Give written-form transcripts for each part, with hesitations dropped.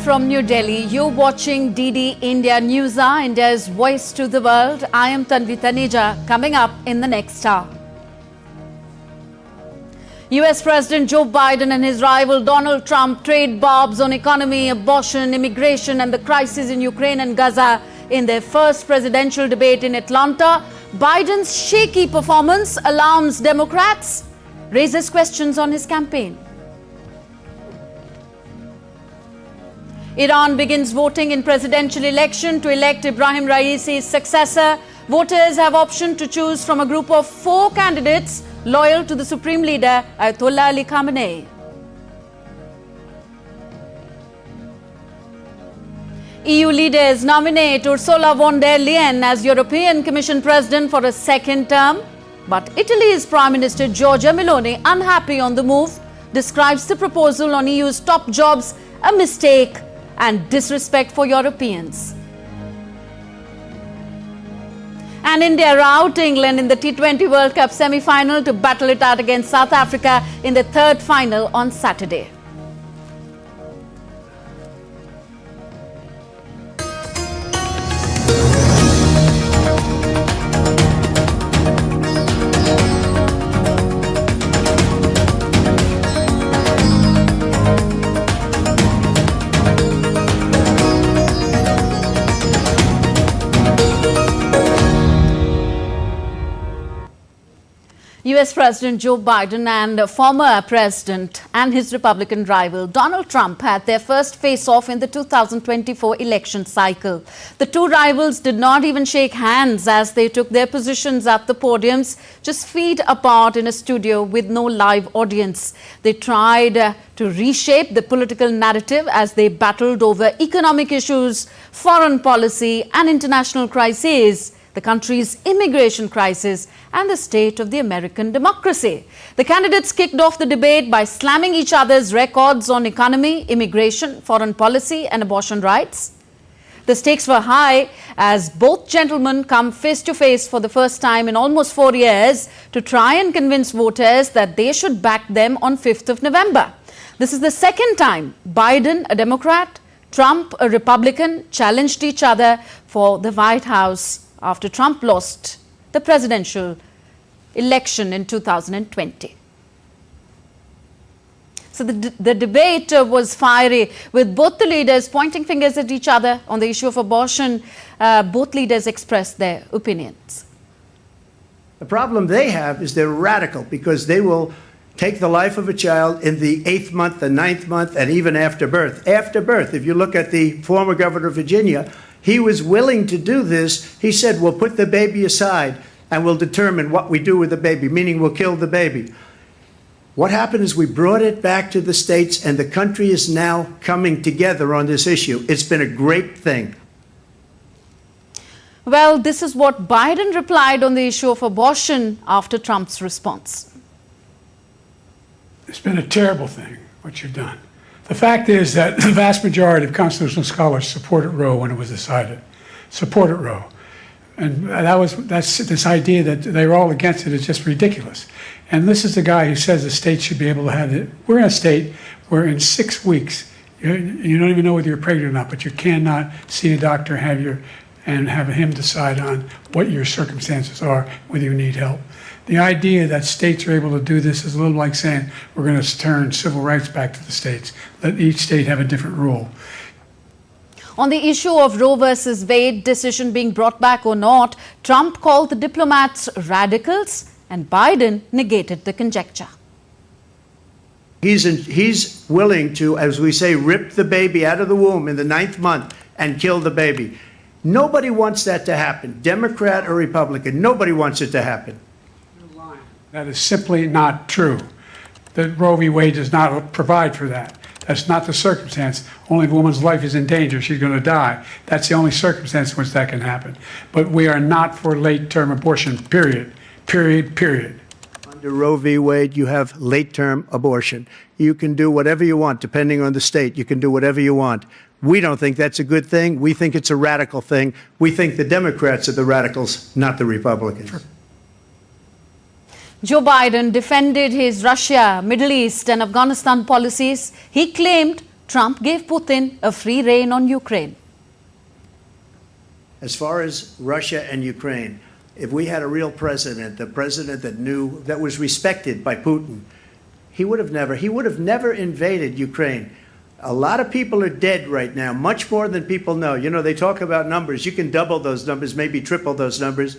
from New Delhi. You're watching DD India News, India's voice to the world. I am Tanvi Taneja. Coming up in the next hour, US President Joe Biden and his rival Donald Trump trade barbs on economy, abortion, immigration and the crisis in Ukraine and Gaza in their first presidential debate in Atlanta. Biden's shaky performance alarms Democrats, raises questions on his campaign. Iran begins voting in presidential election to elect Ibrahim Raisi's successor. Voters have option to choose from a group of 4 candidates loyal to the Supreme Leader Ayatollah Ali Khamenei. EU leaders nominate Ursula von der Leyen as European Commission President for a second term. But Italy's Prime Minister Giorgia Meloni, unhappy on the move, describes the proposal on EU's top jobs a mistake and disrespect for Europeans. And India rout England in the T20 World Cup semi-final to battle it out against South Africa in the third final on Saturday. US President Joe Biden and former President and his Republican rival Donald Trump had their first face-off in the 2024 election cycle. The two rivals did not even shake hands as they took their positions at the podiums, just feet apart in a studio with no live audience. They tried to reshape the political narrative as they battled over economic issues, foreign policy and international crises, the country's immigration crisis and the state of the American democracy. The candidates kicked off the debate by slamming each other's records on economy, immigration, foreign policy and abortion rights. The stakes were high as both gentlemen come face to face for the first time in almost 4 years to try and convince voters that they should back them on 5th of November. This is the second time Biden, a Democrat, Trump, a Republican, challenged each other for the White House after Trump lost the presidential election in 2020. So the debate was fiery, with both the leaders pointing fingers at each other on the issue of abortion. Both leaders expressed their opinions. The problem they have is they're radical because they will take the life of a child in the 8th month, the 9th month, and even after birth. After birth, if you look at the former governor of Virginia, he was willing to do this. He said, we'll put the baby aside and we'll determine what we do with the baby, meaning we'll kill the baby. What happened is we brought it back to the states and the country is now coming together on this issue. It's been a great thing. Well, this is what Biden replied on the issue of abortion after Trump's response. It's been a terrible thing, what you've done. The fact is that the vast majority of constitutional scholars supported Roe when it was decided, supported Roe. And that's this idea that they're all against it is just ridiculous. And this is the guy who says the state should be able to have it. We're in a state where in 6 weeks, you don't even know whether you're pregnant or not, but you cannot see a doctor and have him decide on what your circumstances are, whether you need help. The idea that states are able to do this is a little like saying we're going to turn civil rights back to the states. Let each state have a different rule. On the issue of Roe versus Wade decision being brought back or not, Trump called the diplomats radicals and Biden negated the conjecture. He's willing to, as we say, rip the baby out of the womb in the 9th month and kill the baby. Nobody wants that to happen, Democrat or Republican. Nobody wants it to happen. That is simply not true. That Roe v. Wade does not provide for that. That's not the circumstance. Only if a woman's life is in danger, she's going to die. That's the only circumstance in which that can happen. But we are not for late-term abortion, period. Period, period. Under Roe v. Wade, you have late-term abortion. You can do whatever you want, depending on the state. You can do whatever you want. We don't think that's a good thing. We think it's a radical thing. We think the Democrats are the radicals, not the Republicans. Sure. Joe Biden defended his Russia, Middle East and Afghanistan policies. He claimed Trump gave Putin a free rein on Ukraine. As far as Russia and Ukraine, if we had a real president, a president that knew, that was respected by Putin, he would have never invaded Ukraine. A lot of people are dead right now, much more than people know. You know, they talk about numbers. You can double those numbers, maybe triple those numbers.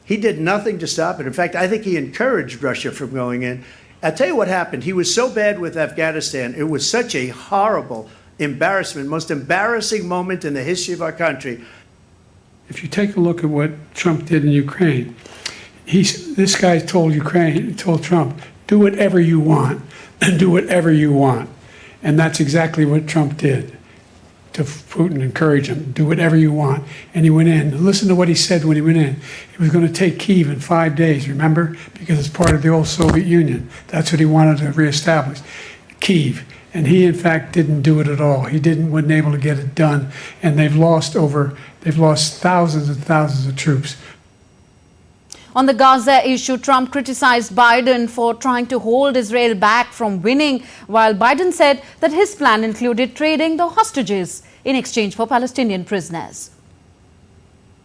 He did nothing to stop it. In fact, I think he encouraged Russia from going in. I'll tell you what happened. He was so bad with Afghanistan. It was such a horrible embarrassment, most embarrassing moment in the history of our country. If you take a look at what Trump did in Ukraine, this guy told Trump, do whatever you want, and do whatever you want. And that's exactly what Trump did to Putin, encourage him, do whatever you want. And he went in. Listen to what he said when he went in. He was going to take Kyiv in 5 days, remember? Because it's part of the old Soviet Union. That's what he wanted to reestablish, Kyiv. And he, in fact, didn't do it at all. He wasn't able to get it done. And they've lost thousands and thousands of troops. On the Gaza issue, Trump criticized Biden for trying to hold Israel back from winning, while Biden said that his plan included trading the hostages in exchange for Palestinian prisoners.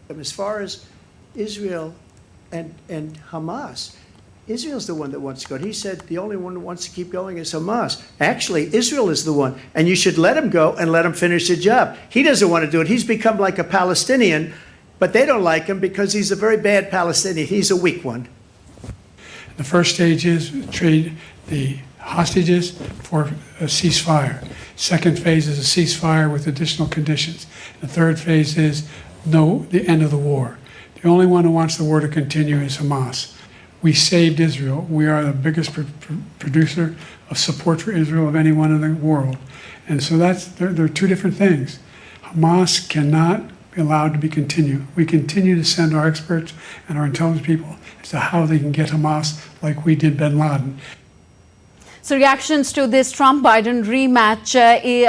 As far as Israel and Hamas, Israel's the one that wants to go. He said the only one who wants to keep going is Hamas. Actually, Israel is the one, and you should let him go and let him finish the job. He doesn't want to do it. He's become like a Palestinian, but they don't like him because he's a very bad Palestinian. He's a weak one. The first stage is trade the hostages for a ceasefire. Second phase is a ceasefire with additional conditions. The third phase is the end of the war. The only one who wants the war to continue is Hamas. We saved Israel. We are the biggest producer of support for Israel of anyone in the world. And so there are two different things. Hamas cannot be allowed to be continued. We continue to send our experts and our intelligence people as to how they can get Hamas like we did bin Laden. So reactions to this Trump-Biden rematch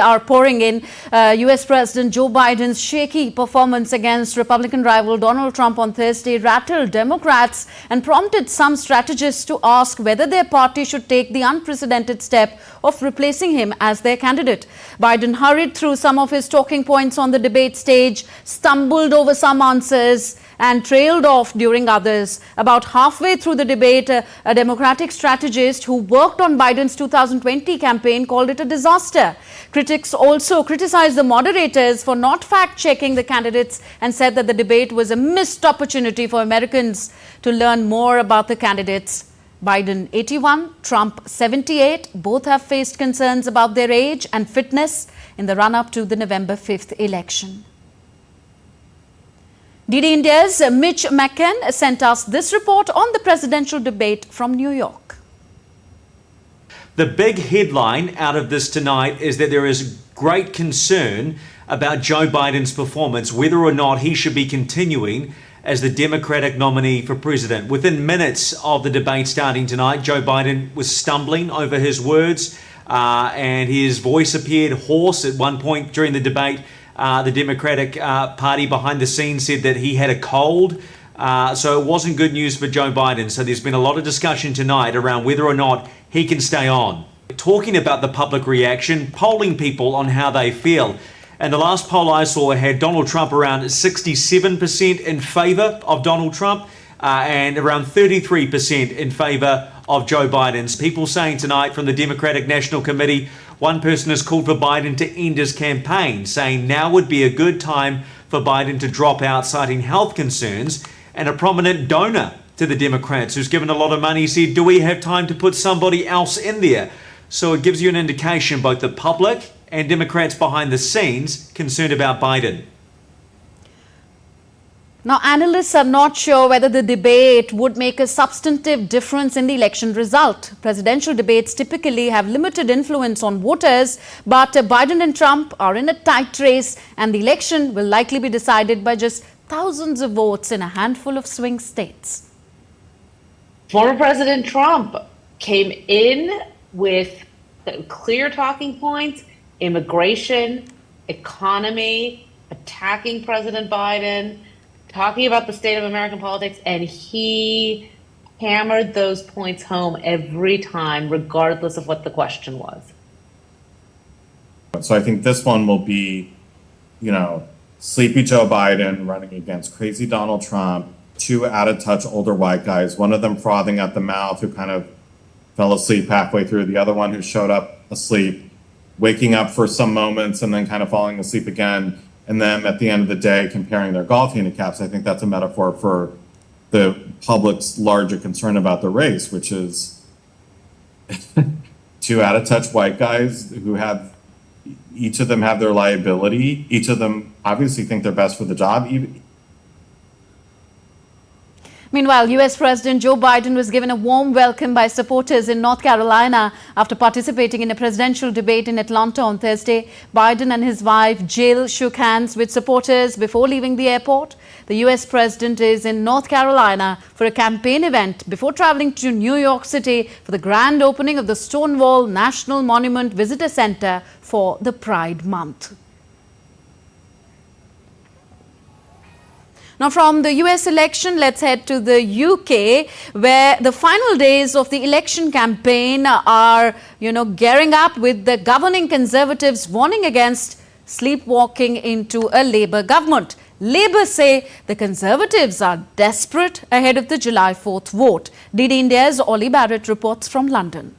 are pouring in. U.S. President Joe Biden's shaky performance against Republican rival Donald Trump on Thursday rattled Democrats and prompted some strategists to ask whether their party should take the unprecedented step of replacing him as their candidate. Biden hurried through some of his talking points on the debate stage, stumbled over some answers, and trailed off during others. About halfway through the debate, a Democratic strategist who worked on Biden's 2020 campaign called it a disaster. Critics also criticized the moderators for not fact-checking the candidates and said that the debate was a missed opportunity for Americans to learn more about the candidates. Biden 81, Trump 78, both have faced concerns about their age and fitness in the run-up to the November 5th election. DD India's Mitch McCann sent us this report on the presidential debate from New York. The big headline out of this tonight is that there is great concern about Joe Biden's performance, whether or not he should be continuing as the Democratic nominee for president. Within minutes of the debate starting tonight, Joe Biden was stumbling over his words and his voice appeared hoarse at one point during the debate. The Democratic Party behind the scenes said that he had a cold, so it wasn't good news for Joe Biden. So there's been a lot of discussion tonight around whether or not he can stay on. Talking about the public reaction, polling people on how they feel. And the last poll I saw had Donald Trump around 67% in favor of Donald Trump and around 33% in favor of Joe Biden's. People saying tonight from the Democratic National Committee, one person has called for Biden to end his campaign, saying now would be a good time for Biden to drop out, citing health concerns. And a prominent donor to the Democrats who's given a lot of money said, do we have time to put somebody else in there? So it gives you an indication, both the public and Democrats behind the scenes concerned about Biden. Now, analysts are not sure whether the debate would make a substantive difference in the election result. Presidential debates typically have limited influence on voters, but Biden and Trump are in a tight race, and the election will likely be decided by just thousands of votes in a handful of swing states. Former President Trump came in with clear talking points: immigration, economy, attacking President Biden, talking about the state of American politics, and he hammered those points home every time, regardless of what the question was. So I think this one will be, sleepy Joe Biden running against crazy Donald Trump, two out-of-touch older white guys, one of them frothing at the mouth who kind of fell asleep halfway through, the other one who showed up asleep, waking up for some moments and then kind of falling asleep again, and then at the end of the day comparing their golf handicaps. I think that's a metaphor for the public's larger concern about the race, which is two out-of-touch white guys who have, each of them have their liability. Each of them obviously think they're best for the job. Meanwhile, U.S. President Joe Biden was given a warm welcome by supporters in North Carolina after participating in a presidential debate in Atlanta on Thursday. Biden and his wife, Jill, shook hands with supporters before leaving the airport. The U.S. president is in North Carolina for a campaign event before traveling to New York City for the grand opening of the Stonewall National Monument Visitor Center for the Pride Month. Now, from the US election, let's head to the UK, where the final days of the election campaign are, gearing up with the governing Conservatives warning against sleepwalking into a Labour government. Labour say the Conservatives are desperate ahead of the July 4th vote. DD India's Ollie Barrett reports from London.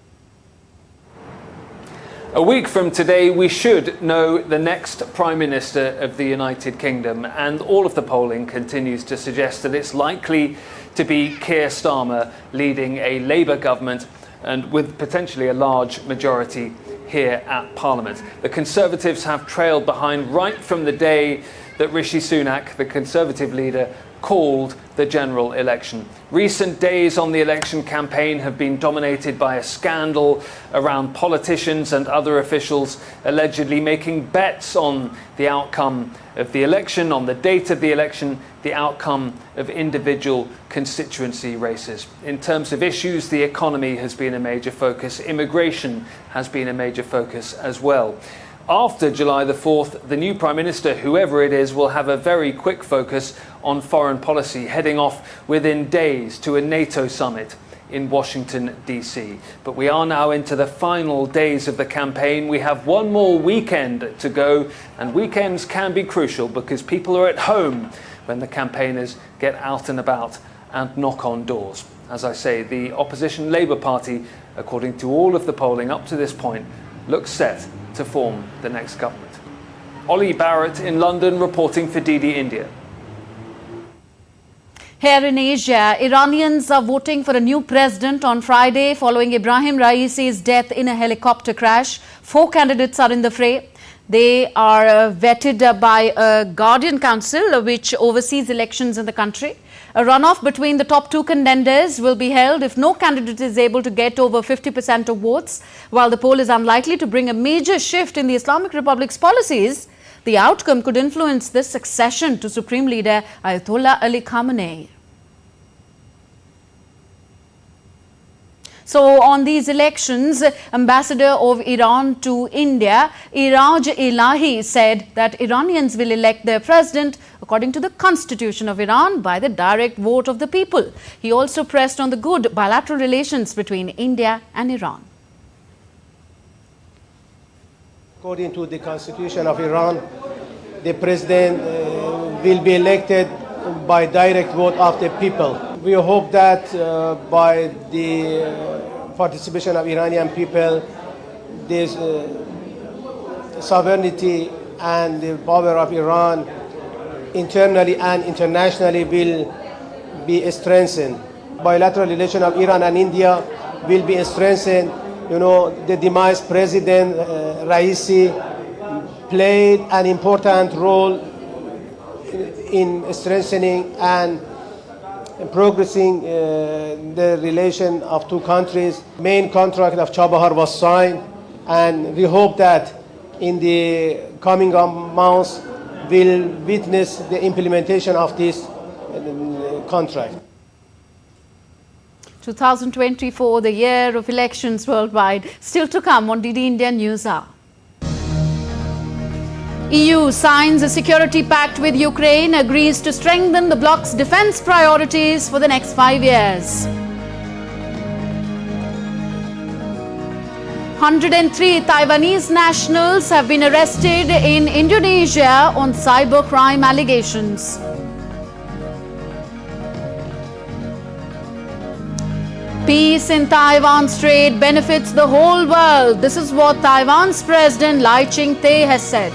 A week from today, we should know the next Prime Minister of the United Kingdom, and all of the polling continues to suggest that it's likely to be Keir Starmer leading a Labour government and with potentially a large majority here at Parliament. The Conservatives have trailed behind right from the day that Rishi Sunak, the Conservative leader, called the general election. Recent days on the election campaign have been dominated by a scandal around politicians and other officials allegedly making bets on the outcome of the election, on the date of the election, the outcome of individual constituency races. In terms of issues, the economy has been a major focus. Immigration has been a major focus as well. After July the 4th, the new Prime Minister, whoever it is, will have a very quick focus on foreign policy, heading off within days to a NATO summit in Washington, D.C. But we are now into the final days of the campaign. We have one more weekend to go, and weekends can be crucial because people are at home when the campaigners get out and about and knock on doors. As I say, the opposition Labour Party, according to all of the polling up to this point, looks set to form the next government. Ollie Barrett in London reporting for DD India. Here in Asia, Iranians are voting for a new president on Friday following Ibrahim Raisi's death in a helicopter crash. 4 candidates are in the fray. They are vetted by a Guardian Council which oversees elections in the country. A runoff between the top 2 contenders will be held if no candidate is able to get over 50% of votes. While the poll is unlikely to bring a major shift in the Islamic Republic's policies, the outcome could influence the succession to Supreme Leader Ayatollah Ali Khamenei. So on these elections, Ambassador of Iran to India, Iraj Elahi, said that Iranians will elect their president according to the Constitution of Iran by the direct vote of the people. He also pressed on the good bilateral relations between India and Iran. According to the Constitution of Iran, the president will be elected by direct vote of the people. We hope that by the participation of Iranian people, this sovereignty and the power of Iran internally and internationally will be strengthened. Bilateral relation of Iran and India will be strengthened. The demised President Raisi played an important role in strengthening and progressing the relation of 2 countries. Main contract of Chabahar was signed, and we hope that in the coming months we'll witness the implementation of this contract. 2024, the year of elections worldwide. Still to come on DD India News Hour. EU signs a security pact with Ukraine, agrees to strengthen the bloc's defense priorities for the next 5 years. 103 Taiwanese nationals have been arrested in Indonesia on cybercrime allegations. Peace in Taiwan Strait benefits the whole world. This is what Taiwan's President Lai Ching-te has said.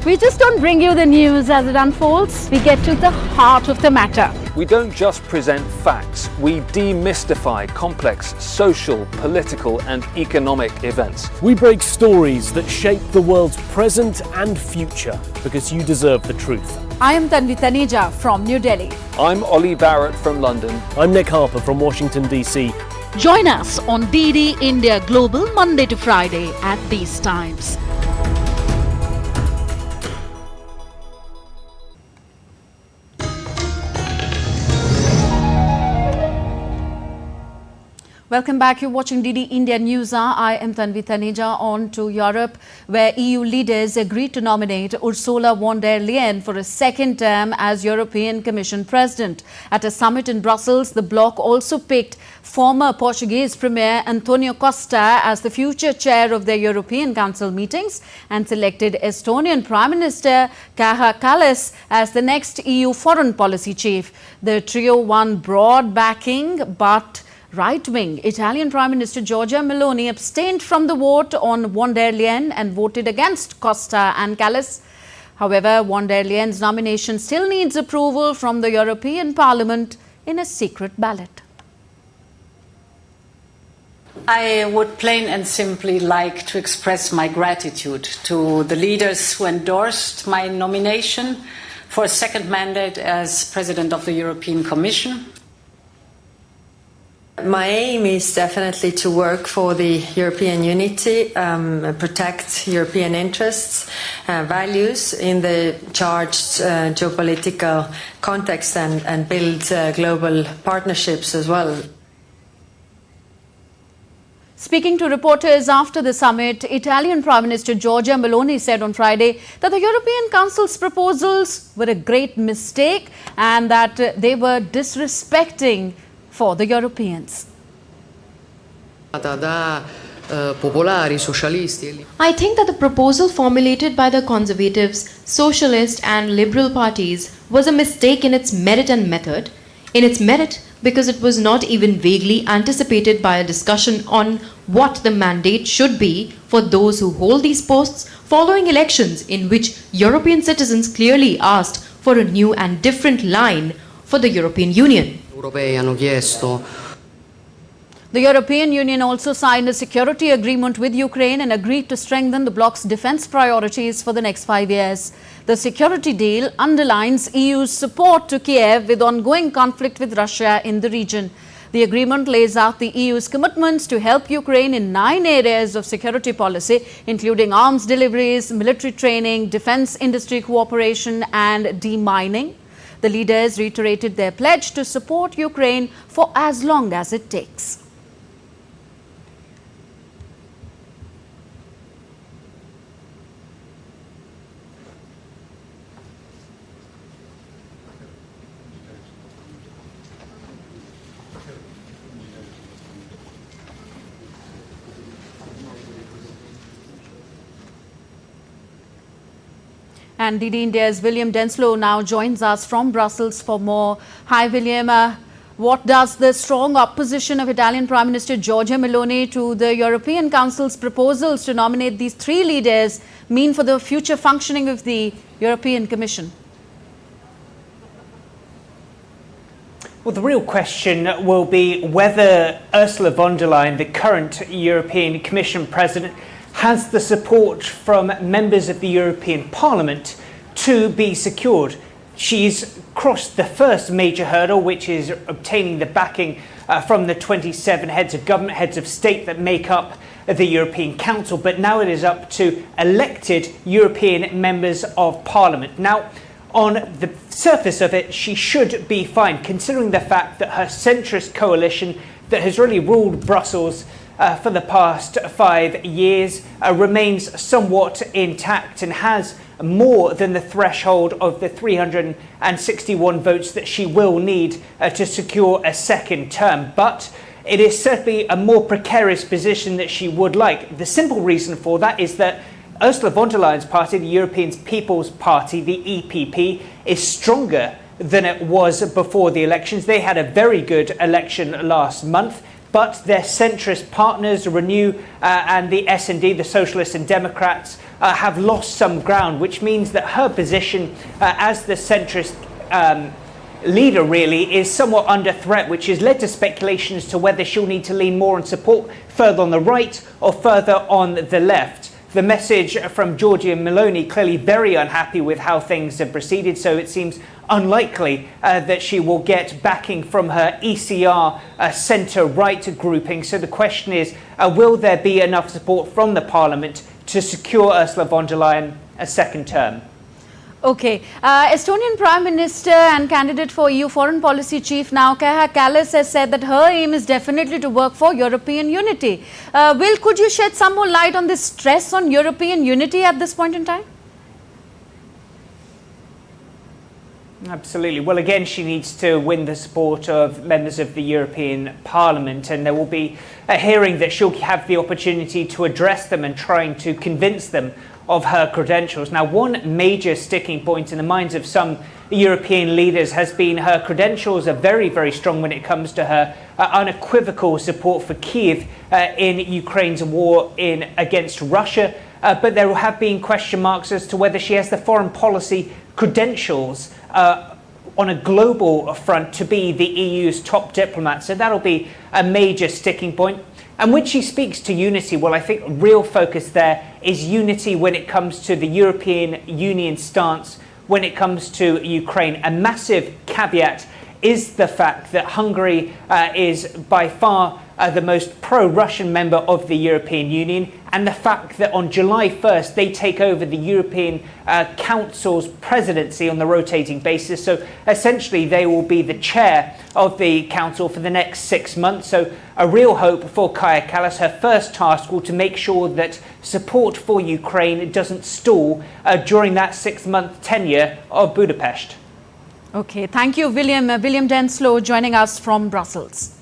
We just don't bring you the news as it unfolds. We get to the heart of the matter. We don't just present facts, we demystify complex social, political and economic events. We break stories that shape the world's present and future because you deserve the truth. I am Tanvi Taneja from New Delhi. I'm Ollie Barrett from London. I'm Nick Harper from Washington, D.C. Join us on DD India Global Monday to Friday at these times. Welcome back. You're watching DD India News Hour. I am Tanvi Taneja. On to Europe, where EU leaders agreed to nominate Ursula von der Leyen for a second term as European Commission President. At a summit in Brussels, the bloc also picked former Portuguese Premier Antonio Costa as the future chair of their European Council meetings and selected Estonian Prime Minister Kaja Kallas as the next EU foreign policy chief. The trio won broad backing, but right-wing Italian Prime Minister Giorgia Meloni abstained from the vote on von der Leyen and voted against Costa and Kallas. However, von der Leyen's nomination still needs approval from the European Parliament in a secret ballot. I would plain and simply like to express my gratitude to the leaders who endorsed my nomination for a second mandate as President of the European Commission. My aim is definitely to work for the European unity, protect European interests, values in the charged geopolitical context and build global partnerships as well. Speaking to reporters after the summit, Italian Prime Minister Giorgia Meloni said on Friday that the European Council's proposals were a great mistake and that they were disrespecting for the Europeans. I think that the proposal formulated by the Conservatives, Socialist and Liberal parties was a mistake in its merit and method. In its merit, because it was not even vaguely anticipated by a discussion on what the mandate should be for those who hold these posts following elections in which European citizens clearly asked for a new and different line for the European Union. The European Union also signed a security agreement with Ukraine and agreed to strengthen the bloc's defense priorities for the next 5 years. The security deal underlines EU's support to Kiev with ongoing conflict with Russia in the region. The agreement lays out the EU's commitments to help Ukraine in 9 areas of security policy, including arms deliveries, military training, defense industry cooperation and demining. The leaders reiterated their pledge to support Ukraine for as long as it takes. And DD India's William Denslow now joins us from Brussels for more. Hi, William. What does the strong opposition of Italian Prime Minister Giorgia Meloni to the European Council's proposals to nominate these 3 leaders mean for the future functioning of the European Commission? Well, the real question will be whether Ursula von der Leyen, the current European Commission President, has the support from members of the European Parliament to be secured. She's crossed the first major hurdle, which is obtaining the backing from the 27 heads of government, heads of state that make up the European Council. But now it is up to elected European members of Parliament. Now, on the surface of it, she should be fine, considering the fact that her centrist coalition that has really ruled Brussels for the past 5 years remains somewhat intact and has more than the threshold of the 361 votes that she will need to secure a second term. But it is certainly a more precarious position that she would like. The simple reason for that is that Ursula von der Leyen's party, the European People's Party, the EPP, is stronger than it was before the elections. They had a very good election last month, but their centrist partners, Renew and the S&D, the Socialists and Democrats, have lost some ground, which means that her position as the centrist leader really is somewhat under threat, which has led to speculation as to whether she'll need to lean more on support further on the right or further on the left. The message from Giorgia Meloni clearly very unhappy with how things have proceeded, so it seems unlikely that she will get backing from her ECR centre-right grouping. So the question is, will there be enough support from the Parliament to secure Ursula von der Leyen a second term? Okay. Estonian Prime Minister and candidate for EU Foreign Policy Chief now, Kaja Kallas, has said that her aim is definitely to work for European unity. Will, could you shed some more light on this stress on European unity at this point in time? Absolutely. Well, again, she needs to win the support of members of the European Parliament, and there will be a hearing that she'll have the opportunity to address them and trying to convince them of her credentials. Now, one major sticking point in the minds of some European leaders has been her credentials are very, very strong when it comes to her unequivocal support for Kyiv in Ukraine's war against Russia. But there have been question marks as to whether she has the foreign policy credentials on a global front to be the EU's top diplomat. So that'll be a major sticking point. And when she speaks to unity, well, I think real focus there is unity when it comes to the European Union stance, when it comes to Ukraine. A massive caveat is the fact that Hungary is by far the most pro-Russian member of the European Union, and the fact that on July 1st they take over the European Council's presidency on the rotating basis. So essentially they will be the chair of the Council for the next 6 months. So a real hope for Kaja Kallas. Her first task will to make sure that support for Ukraine doesn't stall during that 6-month tenure of Budapest. Okay, thank you, William. William Denslow joining us from Brussels.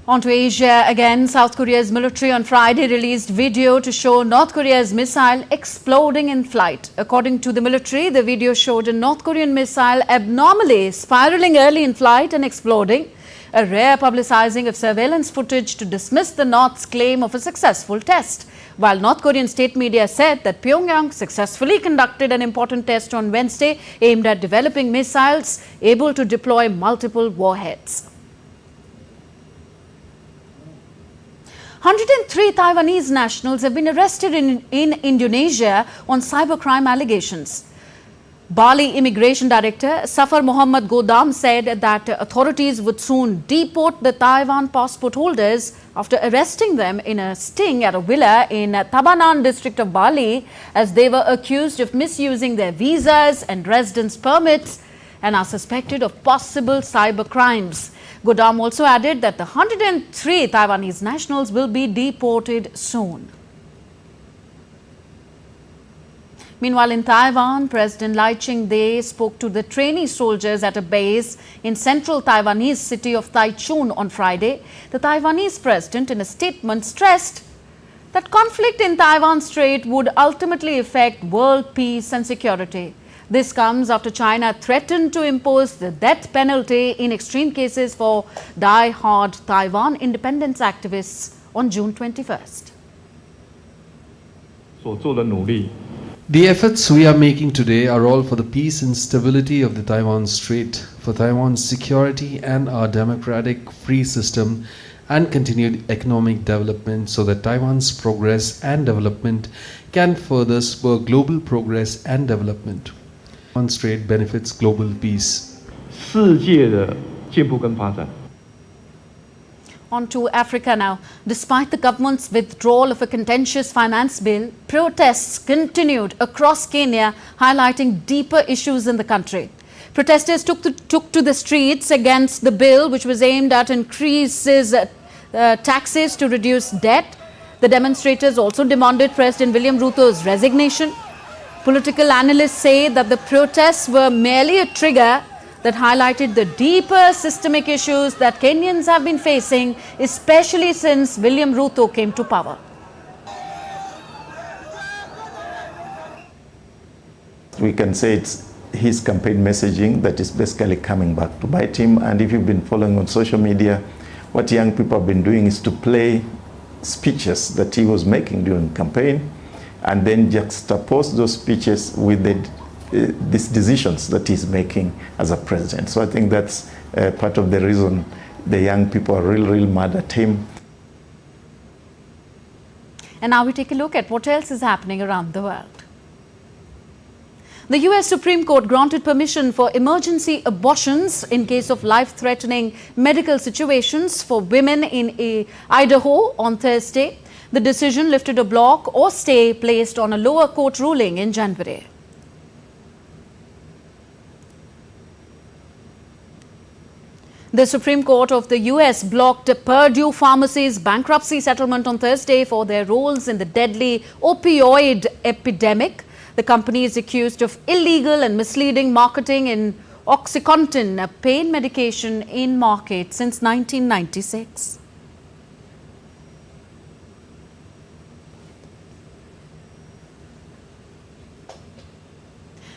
On to Asia again. South Korea's military on Friday released video to show North Korea's missile exploding in flight. According to the military, the video showed a North Korean missile abnormally spiraling early in flight and exploding, a rare publicizing of surveillance footage to dismiss the North's claim of a successful test. While North Korean state media said that Pyongyang successfully conducted an important test on Wednesday aimed at developing missiles able to deploy multiple warheads. 103 Taiwanese nationals have been arrested in Indonesia on cybercrime allegations. Bali Immigration Director Safar Muhammad Godam said that authorities would soon deport the Taiwan passport holders after arresting them in a sting at a villa in Tabanan district of Bali, as they were accused of misusing their visas and residence permits and are suspected of possible cyber crimes. Godam also added that the 103 Taiwanese nationals will be deported soon. Meanwhile, in Taiwan, President Lai Ching-te spoke to the trainee soldiers at a base in central Taiwanese city of Taichung on Friday. The Taiwanese president, in a statement, stressed that conflict in Taiwan Strait would ultimately affect world peace and security. This comes after China threatened to impose the death penalty in extreme cases for die-hard Taiwan independence activists on June 21st. The efforts we are making today are all for the peace and stability of the Taiwan Strait, for Taiwan's security and our democratic free system and continued economic development, so that Taiwan's progress and development can further spur global progress and development. Taiwan Strait benefits global peace. On to Africa now. Despite the government's withdrawal of a contentious finance bill, protests continued across Kenya, highlighting deeper issues in the country. Protesters took to the streets against the bill, which was aimed at increases taxes to reduce debt. The demonstrators also demanded President William Ruto's resignation. Political analysts say that the protests were merely a trigger that highlighted the deeper systemic issues that Kenyans have been facing, especially since William Ruto came to power. We can say it's his campaign messaging that is basically coming back to bite him. And if you've been following on social media, what young people have been doing is to play speeches that he was making during the campaign and then juxtapose those speeches with these decisions that he's making as a president. So I think that's part of the reason the young people are real mad at him. And now we take a look at what else is happening around the world. The US Supreme Court granted permission for emergency abortions in case of life-threatening medical situations for women in Idaho on Thursday. The decision lifted a block or stay placed on a lower court ruling in January. The Supreme Court of the US blocked Purdue Pharmacy's bankruptcy settlement on Thursday for their roles in the deadly opioid epidemic. The company is accused of illegal and misleading marketing in OxyContin, a pain medication in market since 1996.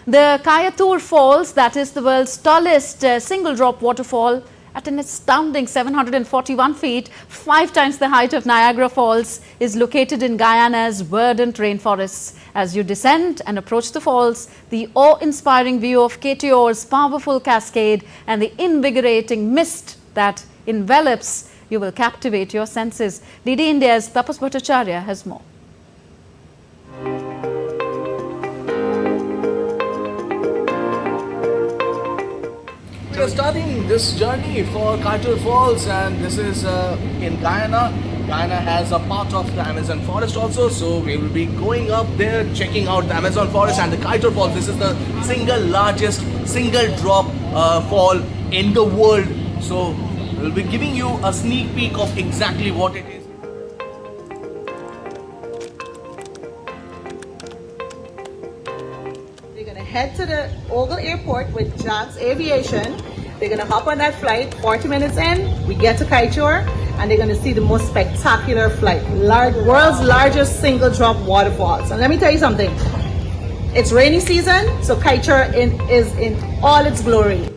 The Kaieteur Falls, that is the world's tallest single-drop waterfall, at an astounding 741 feet, 5 times the height of Niagara Falls, is located in Guyana's verdant rainforests. As you descend and approach the falls, the awe-inspiring view of Kaieteur's powerful cascade and the invigorating mist that envelops you will captivate your senses. DD India's Tapas Bhattacharya has more. We are starting this journey for Kaieteur Falls, and this is in Guyana. Guyana has a part of the Amazon forest also, so we will be going up there, checking out the Amazon forest and the Kaieteur Falls. This is the single largest single drop fall in the world. So we'll be giving you a sneak peek of exactly what it is. They're going to head to the Ogle Airport with JAX Aviation. They're going to hop on that flight. 40 minutes in, we get to Kaieteur, and they're going to see the most spectacular flight. World's largest single drop waterfalls. And let me tell you something. It's rainy season, so Kaieteur is in all its glory.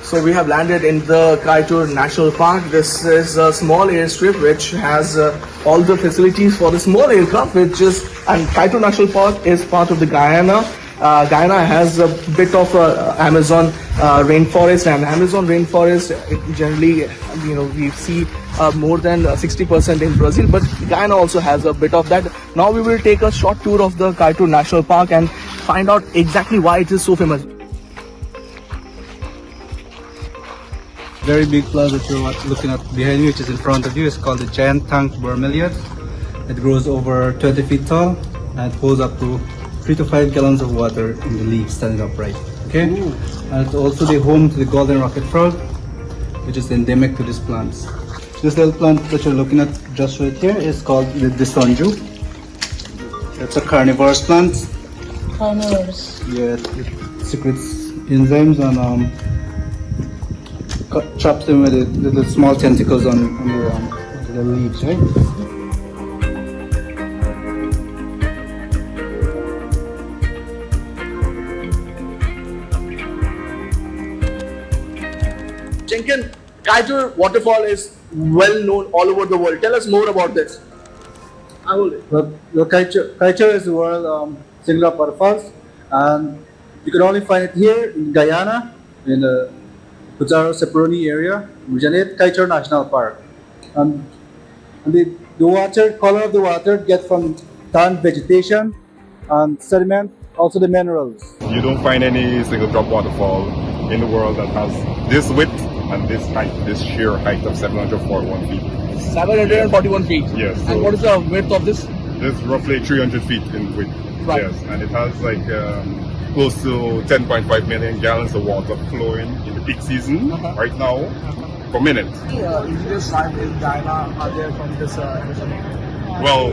So we have landed in the Kaieteur National Park. This is a small airstrip which has all the facilities for the small aircraft, and Kaieteur National Park is part of the Guyana. Guyana has a bit of Amazon rainforest, and Amazon rainforest generally, we see more than 60% in Brazil, but Guyana also has a bit of that. Now we will take a short tour of the Kaieteur National Park and find out exactly why it is so famous. Very big plant that you're looking at behind you, which is in front of you, is called the giant tank bromeliad. It grows over 20 feet tall and holds up to 3 to 5 gallons of water in the leaves standing upright. Okay, ooh. And it's also the home to the golden rocket frog, which is endemic to these plants. This little plant that you're looking at just right here is called the Disonju. It's a carnivorous plant. Carnivorous. Yeah, it secretes enzymes and traps them with the small tentacles on the leaves, right? Chinken, Kaieteur waterfall is well known all over the world. Tell us more about this. Kaieteur is the world single waterfalls, and you can only find it here in Guyana, in the Puzaro Seproni area, Mujanet Kaieteur National Park. And the color of the water get from tan vegetation and sediment, also the minerals. You don't find any single drop waterfall in the world that has this width and this height, this sheer height of 741 feet. 741 feet? Yes. And what is the width of this? It's roughly 300 feet in width. Right. Yes, and it has like close to 10.5 million gallons of water flowing in the peak season right now per minute. Indigenous tribe in Guyana are there from this emission? Well,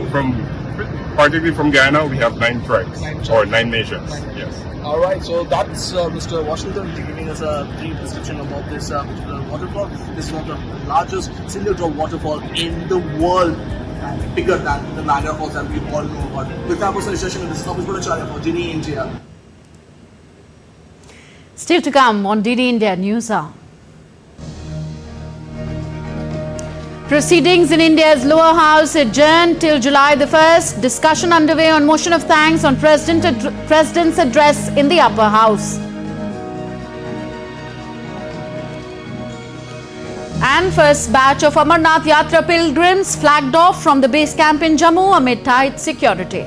particularly from Guyana, we have 9 tribes or 9 nations. Yes. All right, so that's Mr. Washington giving us a brief description about this particular waterfall. This is one of the largest single drop waterfall in the world, and bigger than the Niagara Falls that we all know about. With that was session, this is Thomas Bhattacharya for DD India. Still to come on DD India News Hour. Proceedings in India's lower house adjourned till July the 1st. Discussion underway on motion of thanks on President's address in the upper house. And first batch of Amarnath Yatra pilgrims flagged off from the base camp in Jammu amid tight security.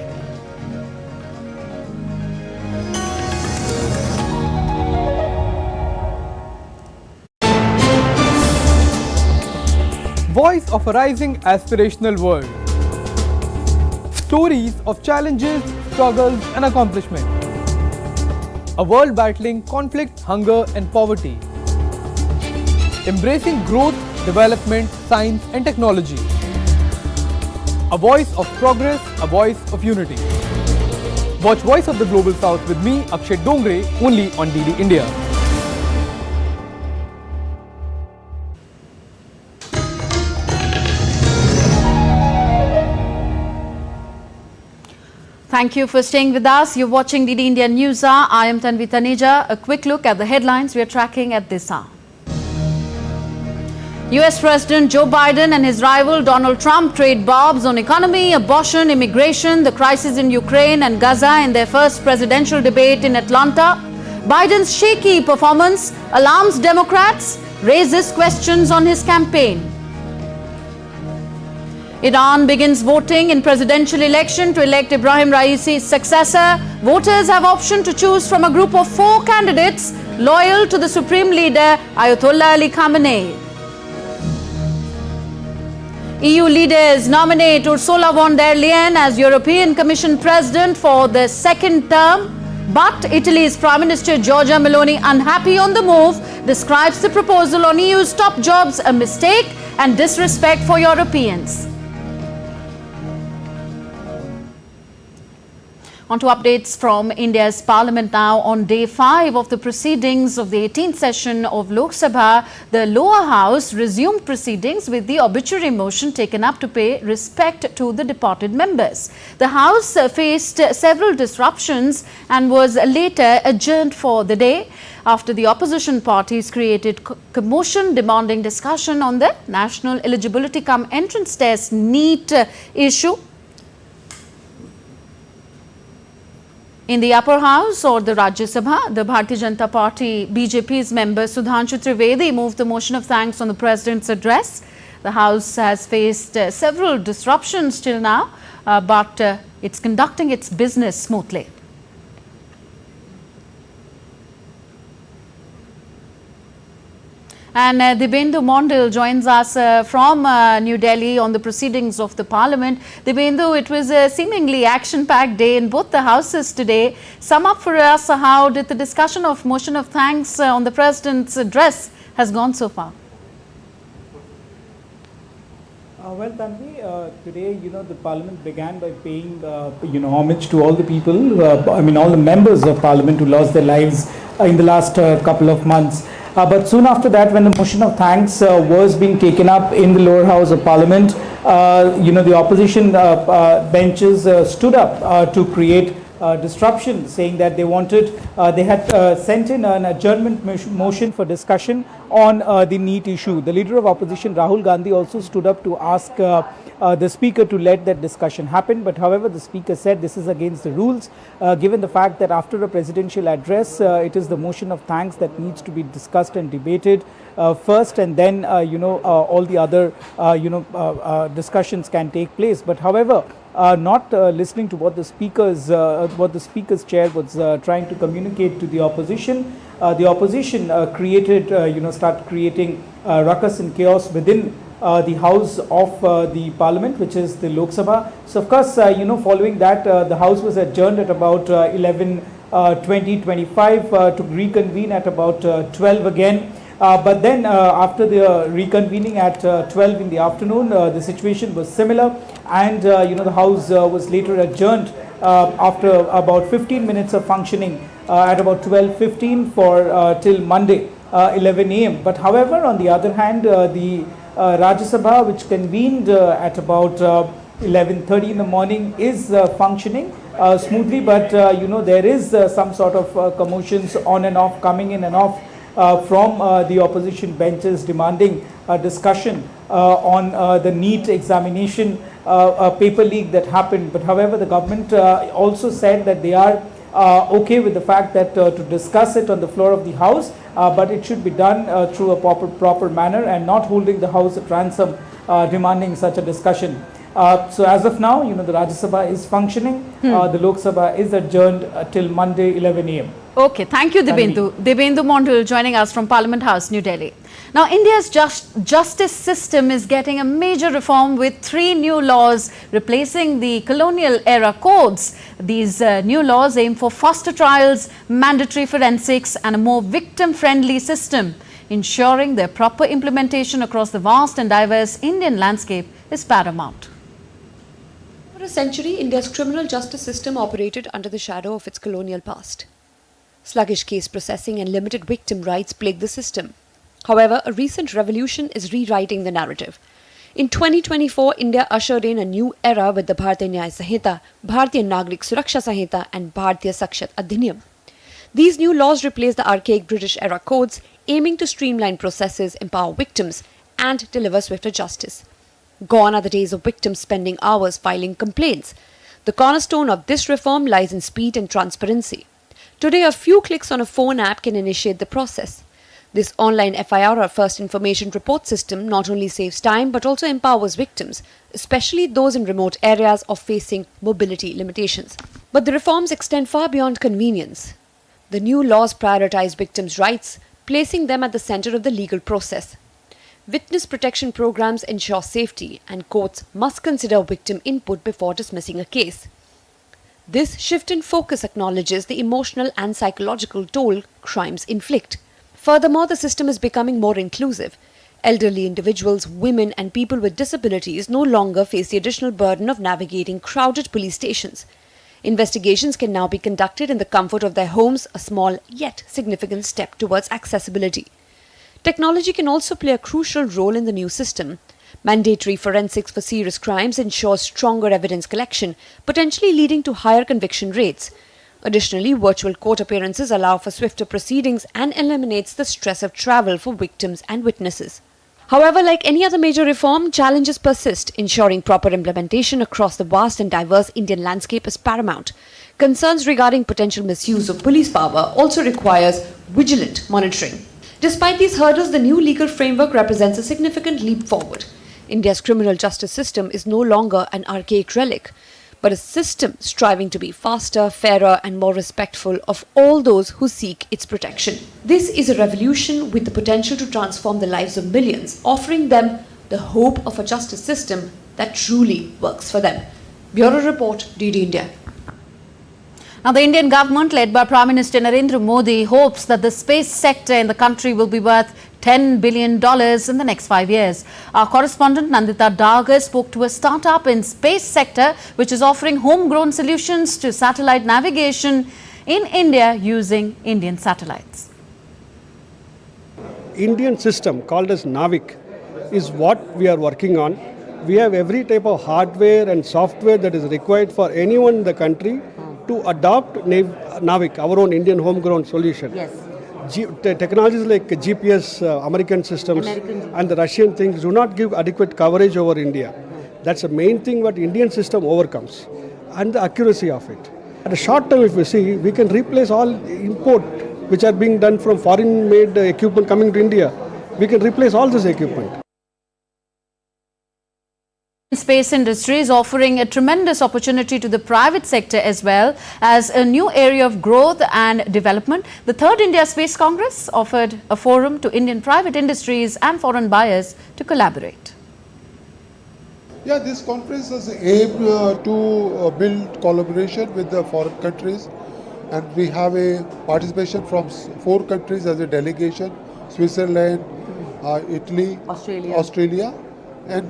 Voice of a rising aspirational world. Stories of challenges, struggles and accomplishment. A world battling conflict, hunger and poverty. Embracing growth, development, science and technology. A voice of progress, a voice of unity. Watch Voice of the Global South with me, Akshay Dongre, only on DD India. Thank you for staying with us. You're watching DD India News Hour. I am Tanvi Taneja. A quick look at the headlines we are tracking at this hour. US President Joe Biden and his rival Donald Trump trade barbs on economy, abortion, immigration, the crisis in Ukraine and Gaza in their first presidential debate in Atlanta. Biden's shaky performance alarms Democrats, raises questions on his campaign. Iran begins voting in presidential election to elect Ibrahim Raisi's successor. Voters have option to choose from a group of 4 candidates loyal to the Supreme Leader Ayatollah Ali Khamenei. EU leaders nominate Ursula von der Leyen as European Commission President for the 2nd term. But Italy's Prime Minister Giorgia Meloni, unhappy on the move, describes the proposal on EU's top jobs a mistake and disrespect for Europeans. On to updates from India's Parliament now. On day 5 of the proceedings of the 18th session of Lok Sabha, the lower house resumed proceedings with the obituary motion taken up to pay respect to the departed members. The house faced several disruptions and was later adjourned for the day after the opposition parties created commotion demanding discussion on the National Eligibility Cum Entrance Test NEET issue. In the upper house or the Rajya Sabha, the Bharatiya Janata Party BJP's member Sudhanshu Trivedi moved the motion of thanks on the President's address. The house has faced several disruptions till now, but it's conducting its business smoothly. And Dibyendu Mondal joins us from New Delhi on the proceedings of the Parliament. Dibyendu, it was a seemingly action-packed day in both the houses today. Sum up for us, how did the discussion of motion of thanks on the President's address has gone so far? Well, Tanvi, today, the Parliament began by paying, homage to all the people, all the members of Parliament who lost their lives in the last couple of months. But soon after that, when the motion of thanks was being taken up in the lower house of Parliament, the opposition benches stood up to create disruption, saying that they had sent in an adjournment motion for discussion on the NEET issue. The leader of opposition, Rahul Gandhi, also stood up to ask the speaker to let that discussion happen. But however, the speaker said this is against the rules, given the fact that after a presidential address, it is the motion of thanks that needs to be discussed and debated first, and then all the other discussions can take place. But however, not listening to what the speaker's chair was trying to communicate to the opposition. The opposition started creating ruckus and chaos within the house of the parliament, which is the Lok Sabha. So of course, following that, the house was adjourned at about 11:20-25 to reconvene at about 12 again. But then after the reconvening at 12 in the afternoon, the situation was similar, and the house was later adjourned after about 15 minutes of functioning at about 12:15 for till Monday 11 a.m. But however, on the other hand, the Rajya Sabha, which convened at about 11:30 in the morning, is functioning smoothly, but there is some sort of commotions on and off, coming in and off from the opposition benches, demanding a discussion on the NEET examination paper leak that happened. But however, the government also said that they are okay with the fact that to discuss it on the floor of the house, but it should be done through a proper manner and not holding the house at ransom, demanding such a discussion. So as of now, the Rajya Sabha is functioning. The Lok Sabha is adjourned till Monday 11 a.m. Okay, thank you, Dibendu. Dibendu Mondal joining us from Parliament House, New Delhi. Now, India's justice system is getting a major reform with 3 new laws replacing the colonial era codes. These new laws aim for faster trials, mandatory forensics and a more victim-friendly system. Ensuring their proper implementation across the vast and diverse Indian landscape is paramount. For a century, India's criminal justice system operated under the shadow of its colonial past. Sluggish case processing and limited victim rights plague the system. However, a recent revolution is rewriting the narrative. In 2024, India ushered in a new era with the Bharatiya Nyaya Sanhita, Bharatiya Nagrik Suraksha Sanhita and Bharatiya Sakshat Adhiniyam. These new laws replace the archaic British-era codes, aiming to streamline processes, empower victims and deliver swifter justice. Gone are the days of victims spending hours filing complaints. The cornerstone of this reform lies in speed and transparency. Today, a few clicks on a phone app can initiate the process. This online FIR, or First Information Report system, not only saves time but also empowers victims, especially those in remote areas or facing mobility limitations. But the reforms extend far beyond convenience. The new laws prioritize victims' rights, placing them at the center of the legal process. Witness protection programs ensure safety, and courts must consider victim input before dismissing a case. This shift in focus acknowledges the emotional and psychological toll crimes inflict. Furthermore, the system is becoming more inclusive. Elderly individuals, women and people with disabilities no longer face the additional burden of navigating crowded police stations. Investigations can now be conducted in the comfort of their homes, a small yet significant step towards accessibility. Technology can also play a crucial role in the new system. Mandatory forensics for serious crimes ensures stronger evidence collection, potentially leading to higher conviction rates. Additionally, virtual court appearances allow for swifter proceedings and eliminates the stress of travel for victims and witnesses. However, like any other major reform, challenges persist. Ensuring proper implementation across the vast and diverse Indian landscape is paramount. Concerns regarding potential misuse of police power also requires vigilant monitoring. Despite these hurdles, the new legal framework represents a significant leap forward. India's criminal justice system is no longer an archaic relic, but a system striving to be faster, fairer and more respectful of all those who seek its protection. This is a revolution with the potential to transform the lives of millions, offering them the hope of a justice system that truly works for them. Bureau Report, DD India. Now, the Indian government, led by Prime Minister Narendra Modi, hopes that the space sector in the country will be worth $10 billion in the next 5 years. Our correspondent Nandita Dagar spoke to a startup in space sector which is offering homegrown solutions to satellite navigation in India using Indian satellites. Indian system called as Navik is what we are working on. We have every type of hardware and software that is required for anyone in the country to adopt Navik, our own Indian homegrown solution. Yes. Technologies like GPS, American systems and the Russian things do not give adequate coverage over India. That's the main thing what Indian system overcomes, and the accuracy of it. At a short term, if we see, we can replace all import which are being done from foreign made equipment coming to India. We can replace all this equipment. Space industry is offering a tremendous opportunity to the private sector as well as a new area of growth and development. The Third India Space Congress offered a forum to Indian private industries and foreign buyers to collaborate. Yeah, this conference is aimed to build collaboration with the foreign countries, and we have a participation from 4 countries as a delegation: Switzerland, Italy, Australia and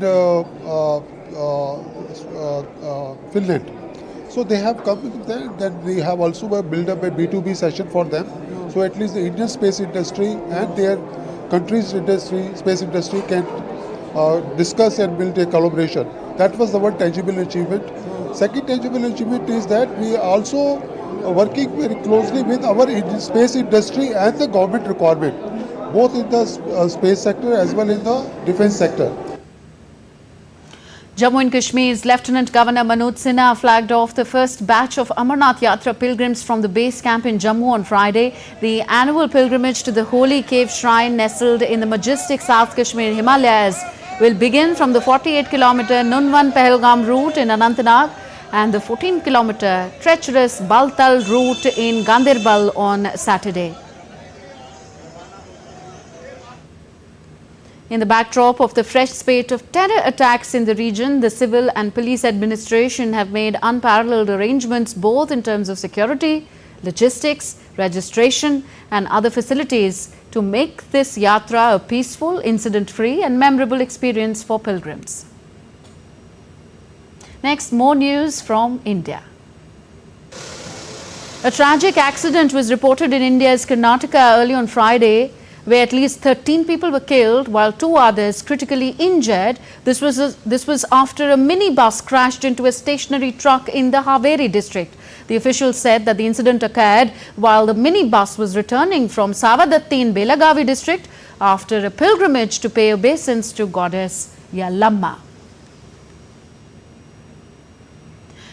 Finland. So they have come with that. Then we have also built up a B2B session for them. So at least the Indian space industry and their country's industry, space industry can discuss and build a collaboration. That was the one tangible achievement. Second tangible achievement is that we are also working very closely with our space industry and the government requirement, both in the space sector as well in the defense sector. Jammu and Kashmir's Lieutenant Governor Manoj Sinha flagged off the first batch of Amarnath Yatra pilgrims from the base camp in Jammu on Friday. The annual pilgrimage to the holy cave shrine nestled in the majestic South Kashmir Himalayas will begin from the 48-kilometer Nunwan-Pahalgam route in Anantnag and the 14-kilometer treacherous Baltal route in Ganderbal on Saturday. In the backdrop of the fresh spate of terror attacks in the region, the civil and police administration have made unparalleled arrangements both in terms of security, logistics, registration and other facilities to make this yatra a peaceful, incident-free and memorable experience for pilgrims. Next, more news from India. A tragic accident was reported in India's Karnataka early on Friday, where at least 13 people were killed while 2 others critically injured. This was after a minibus crashed into a stationary truck in the Haveri district. The officials said that the incident occurred while the minibus was returning from Savadatti in Belagavi district after a pilgrimage to pay obeisance to goddess Yallamma.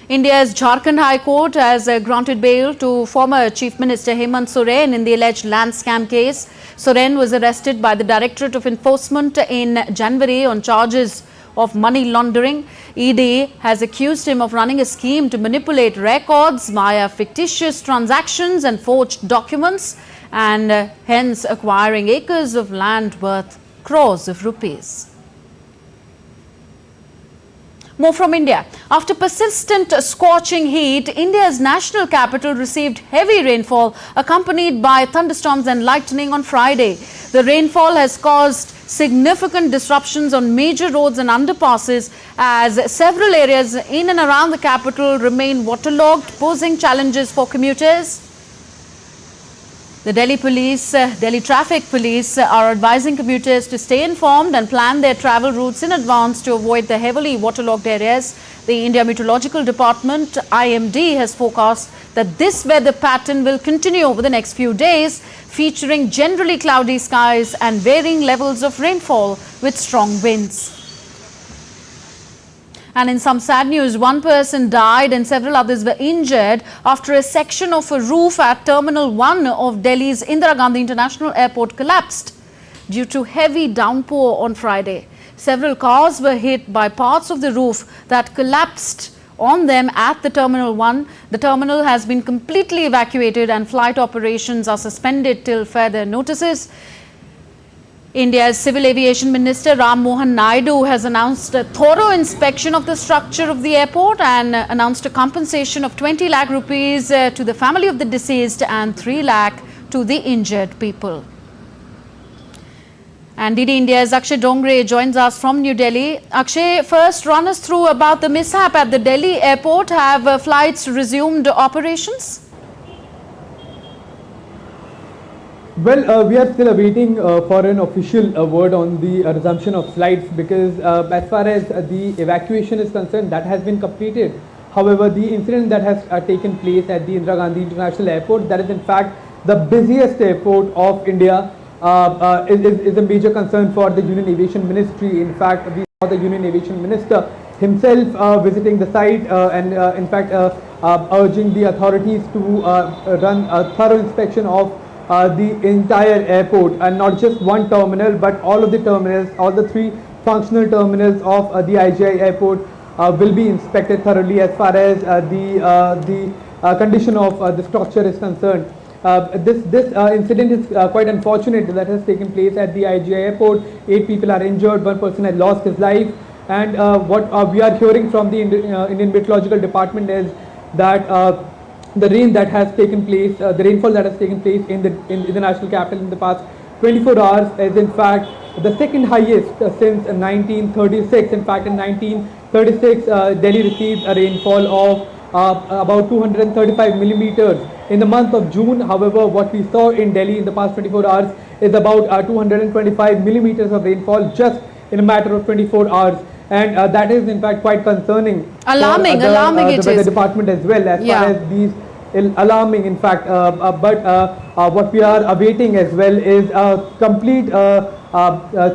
India's Jharkhand High Court has granted bail to former Chief Minister Hemant Soren in the alleged land scam case. Soren was arrested by the Directorate of Enforcement in January on charges of money laundering. ED has accused him of running a scheme to manipulate records via fictitious transactions and forged documents and hence acquiring acres of land worth crores of rupees. More from India. After persistent scorching heat, India's national capital received heavy rainfall accompanied by thunderstorms and lightning on Friday. The rainfall has caused significant disruptions on major roads and underpasses as several areas in and around the capital remain waterlogged, posing challenges for commuters. The Delhi Traffic Police are advising commuters to stay informed and plan their travel routes in advance to avoid the heavily waterlogged areas. The India Meteorological Department, IMD, has forecast that this weather pattern will continue over the next few days, featuring generally cloudy skies and varying levels of rainfall with strong winds. And in some sad news, 1 person died and several others were injured after a section of a roof at Terminal 1 of Delhi's Indira Gandhi International Airport collapsed due to heavy downpour on Friday. Several cars were hit by parts of the roof that collapsed on them at the Terminal 1. The terminal has been completely evacuated and flight operations are suspended till further notices. India's Civil Aviation Minister Ram Mohan Naidu has announced a thorough inspection of the structure of the airport and announced a compensation of 20 lakh rupees to the family of the deceased and 3 lakh to the injured people. And DD India's Akshay Dongre joins us from New Delhi. Akshay, first run us through about the mishap at the Delhi airport. Have flights resumed operations? Well, we are still awaiting for an official word on the resumption of flights because as far as the evacuation is concerned, that has been completed. However, the incident that has taken place at the Indira Gandhi International Airport, that is in fact the busiest airport of India, is a major concern for the Union Aviation Ministry. In fact, we saw the Union Aviation Minister himself visiting the site and in fact urging the authorities to run a thorough inspection of the entire airport, and not just one terminal but all of the terminals, all the 3 functional terminals of the IGI airport will be inspected thoroughly as far as the condition of the structure is concerned. This incident is quite unfortunate that has taken place at the IGI airport. 8 people are injured, 1 person has lost his life, And what we are hearing from the Indian Meteorological Department is that the rain that has taken place, the rainfall that has taken place in the national capital in the past 24 hours is in fact the second highest since 1936. In fact, in 1936, Delhi received a rainfall of about 235 millimeters in the month of June. However, what we saw in Delhi in the past 24 hours is about 225 millimeters of rainfall just in a matter of 24 hours. And that is in fact quite concerning. Alarming, alarming it is. The department as well, as far as these alarming in fact. But what we are awaiting as well is a complete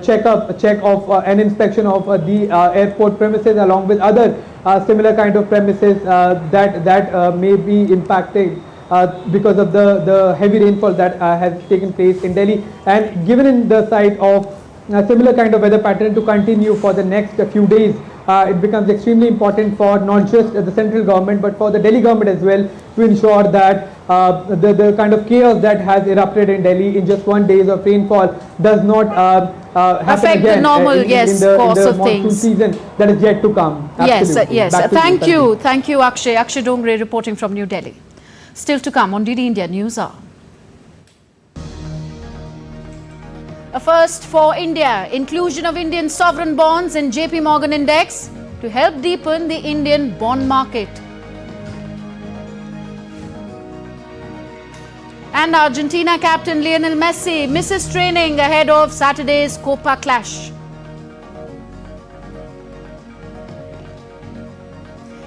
check of an inspection of the airport premises along with other similar kind of premises that may be impacted because of the heavy rainfall that has taken place in Delhi. And given in the sight of a similar kind of weather pattern to continue for the next few days, it becomes extremely important for not just the central government but for the Delhi government as well to ensure that the kind of chaos that has erupted in Delhi in just 1 day of rainfall does not happen affect again the normal in the course of monsoon things. Season that is yet to come. Absolutely. Yes. Back to Thank you. you. Thank you, Akshay. Akshay Dongre reporting from New Delhi. Still to come on DD India News Hour. A first for India, inclusion of Indian sovereign bonds in JP Morgan Index to help deepen the Indian bond market. And Argentina captain Lionel Messi misses training ahead of Saturday's Copa clash.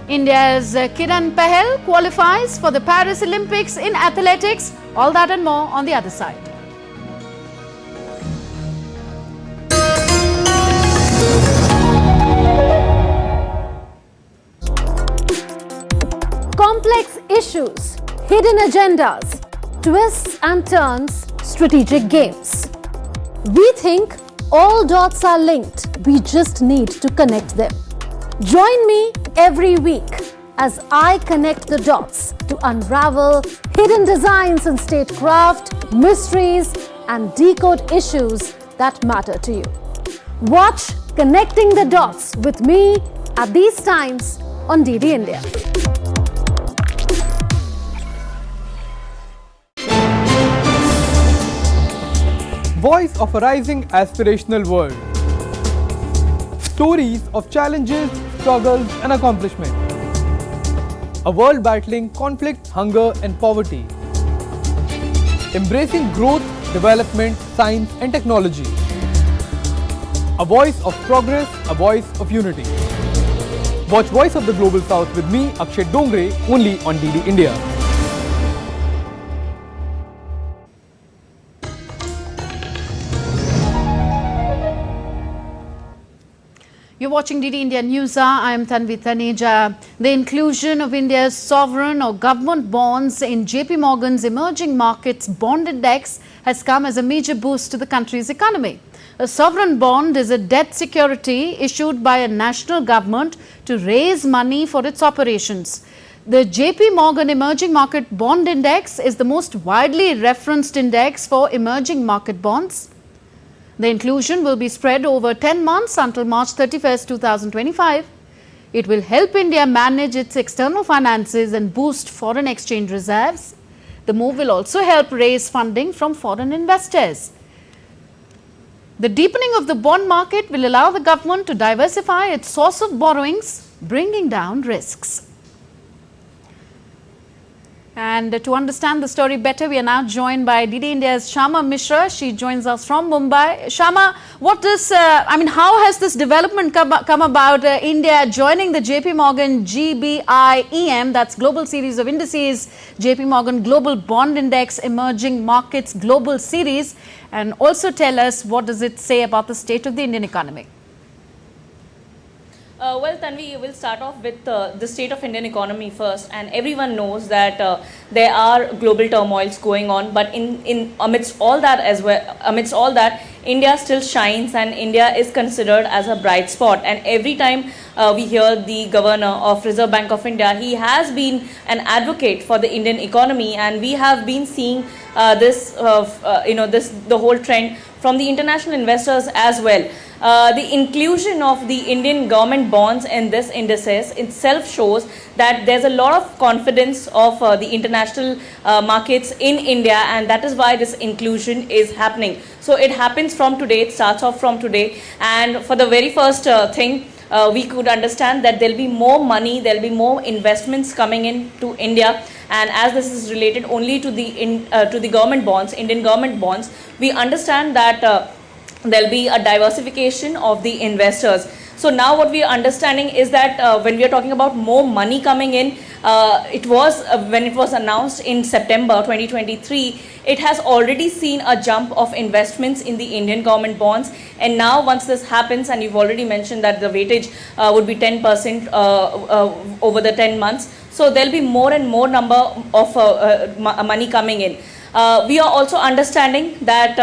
India's Kiran Pahel qualifies for the Paris Olympics in athletics. All that and more on the other side. Complex issues, hidden agendas, twists and turns, strategic games. We think all dots are linked. We just need to connect them. Join me every week as I connect the dots to unravel hidden designs in statecraft, mysteries, and decode issues that matter to you. Watch Connecting the Dots with me at these times on DD India. Voice of a rising aspirational world. Stories of challenges, struggles and accomplishment. A world battling conflict, hunger and poverty. Embracing growth, development, science and technology. A voice of progress, a voice of unity. Watch Voice of the Global South with me, Akshay Dongre, only on DD India. You're watching DD India News Hour. I am Tanvi Taneja. The inclusion of India's sovereign or government bonds in JP Morgan's Emerging Markets Bond Index has come as a major boost to the country's economy. A sovereign bond is a debt security issued by a national government to raise money for its operations. The JP Morgan Emerging Market Bond Index is the most widely referenced index for emerging market bonds. The inclusion will be spread over 10 months until March 31st, 2025. It will help India manage its external finances and boost foreign exchange reserves. The move will also help raise funding from foreign investors. The deepening of the bond market will allow the government to diversify its source of borrowings, bringing down risks. And to understand the story better, we are now joined by DD India's Shama Mishra. She joins us from Mumbai. Shama, how has this development come about? India joining the JP Morgan GBI-EM, that's Global Series of Indices, JP Morgan Global Bond Index, Emerging Markets Global Series. And also tell us, what does it say about the state of the Indian economy? Well, Tanvi, we'll start off with the state of Indian economy first, and everyone knows that there are global turmoils going on, but amidst all that, India still shines and India is considered as a bright spot. And every time we hear the governor of Reserve Bank of India, he has been an advocate for the Indian economy, and we have been seeing the whole trend from the international investors as well. the inclusion of the Indian government bonds in this indices itself shows that there's a lot of confidence of the international markets in India, and that is why this inclusion is happening. So it happens from today, it starts off from today, and for the very first thing, we could understand that there'll be more money, there'll be more investments coming in to India, and as this is related only to the government bonds, Indian government bonds, we understand that there'll be a diversification of the investors. So now what we are understanding is that when we are talking about more money coming in, it was when it was announced in September 2023, it has already seen a jump of investments in the Indian government bonds, and now once this happens, and you've already mentioned that the weightage would be 10% over the 10 months, so there'll be more and more number of money coming in. We are also understanding that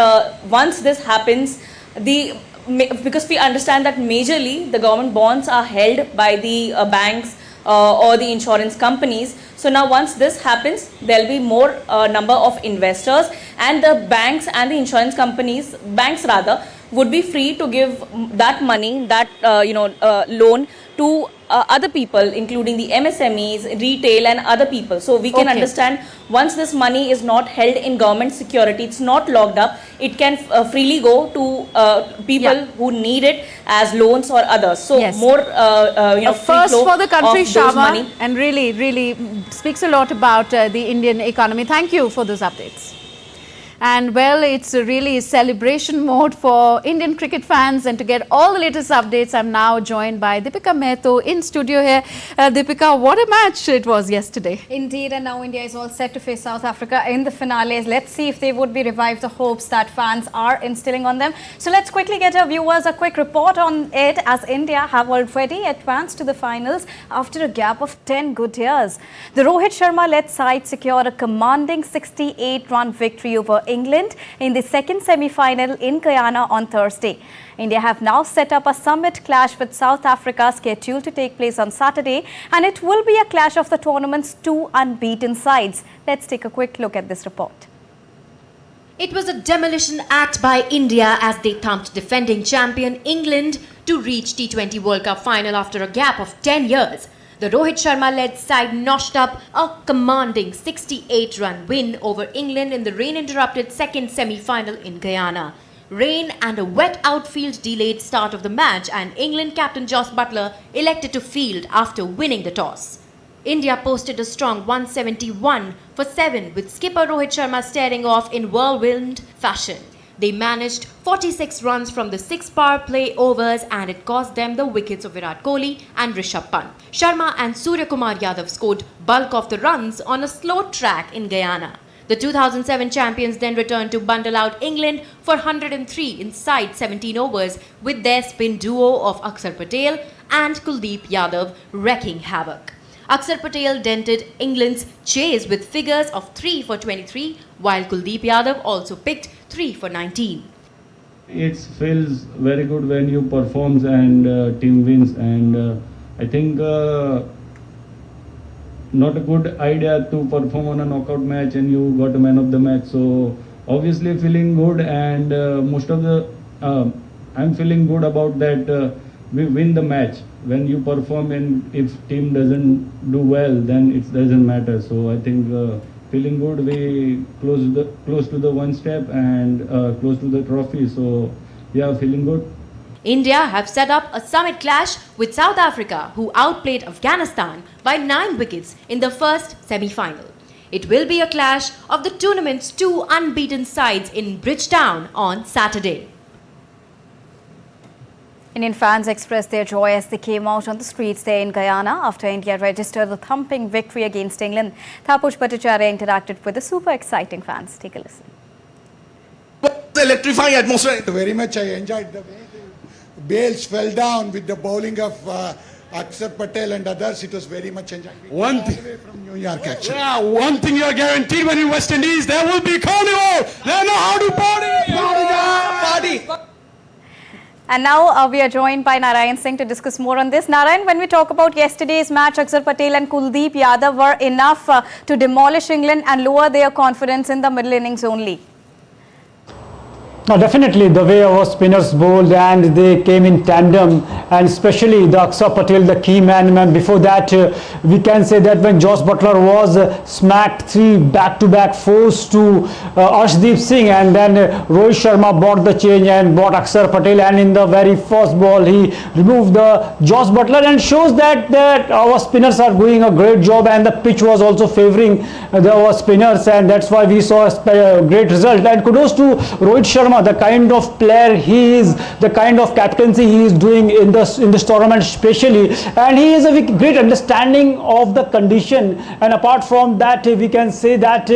once this happens, because we understand that majorly the government bonds are held by the banks or the insurance companies. So now once this happens, there will be more number of investors, and the banks and the insurance companies, banks rather, would be free to give that money, that loan to other people, including the MSMEs, retail and other people. So we can understand once this money is not held in government security, it's not locked up, it can freely go to people who need it as loans or others. So more first for the country, Sharma, and really speaks a lot about the Indian economy. Thank you for those updates. And well, it's really celebration mode for Indian cricket fans, and to get all the latest updates, I'm now joined by Deepika Mehto in studio here. Deepika, what a match it was yesterday. Indeed, and now India is all set to face South Africa in the finales. Let's see if they would be revived the hopes that fans are instilling on them. So let's quickly get our viewers a quick report on it, as India have already advanced to the finals after a gap of 10 good years. The Rohit Sharma-led side secured a commanding 68-run victory over England in the second semi-final in Guyana on Thursday. India have now set up a summit clash with South Africa scheduled to take place on Saturday, and it will be a clash of the tournament's two unbeaten sides. Let's take a quick look at this report. It was a demolition act by India as they thumped defending champion England to reach T20 World Cup final after a gap of 10 years. The Rohit Sharma-led side notched up a commanding 68-run win over England in the rain-interrupted second semi-final in Guyana. Rain and a wet outfield delayed start of the match, and England captain Jos Buttler elected to field after winning the toss. India posted a strong 171 for 7 with skipper Rohit Sharma staring off in whirlwind fashion. They managed 46 runs from the 6 power play overs, and it cost them the wickets of Virat Kohli and Rishabh Pant. Sharma and Surya Kumar Yadav scored bulk of the runs on a slow track in Guyana. The 2007 champions then returned to bundle out England for 103 inside 17 overs with their spin duo of Akshar Patel and Kuldeep Yadav wreaking havoc. Akshar Patel dented England's chase with figures of 3 for 23, while Kuldeep Yadav also picked 3 for 19. It feels very good when you perform and team wins, and I think not a good idea to perform on a knockout match and you got a man of the match. So obviously feeling good, and I'm feeling good about that. We win the match when you perform, and if team doesn't do well, then it doesn't matter. So I think feeling good. We close to the one step and close to the trophy. So yeah, feeling good. India have set up a summit clash with South Africa, who outplayed Afghanistan by 9 wickets in the first semi-final. It will be a clash of the tournament's two unbeaten sides in Bridgetown on Saturday. Indian fans expressed their joy as they came out on the streets there in Guyana after India registered a thumping victory against England. Tapush Bhattacharya interacted with the super exciting fans. Take a listen. The electrifying atmosphere. Very much I enjoyed the way the Bales fell down with the bowling of Akshar Patel and others. It was very much enjoyed. One thing from New York, actually. Yeah, one thing you are guaranteed when in West Indies, there will be carnival. They know how to party. And now we are joined by Narayan Singh to discuss more on this. Narayan, when we talk about yesterday's match, Akshar Patel and Kuldeep Yadav were enough to demolish England and lower their confidence in the middle innings only. Definitely, the way our spinners bowled and they came in tandem, and especially the Akshar Patel, the key man. Before that, we can say that when Josh Butler was smacked 3 back-to-back fours to Arshdeep Singh, and then Rohit Sharma bought the change and bought Akshar Patel, and in the very first ball he removed the Josh Butler, and shows that our spinners are doing a great job, and the pitch was also favoring our spinners, and that's why we saw a great result. And kudos to Rohit Sharma, the kind of player he is, the kind of captaincy he is doing in this tournament especially, and he has a great understanding of the condition. And apart from that, we can say that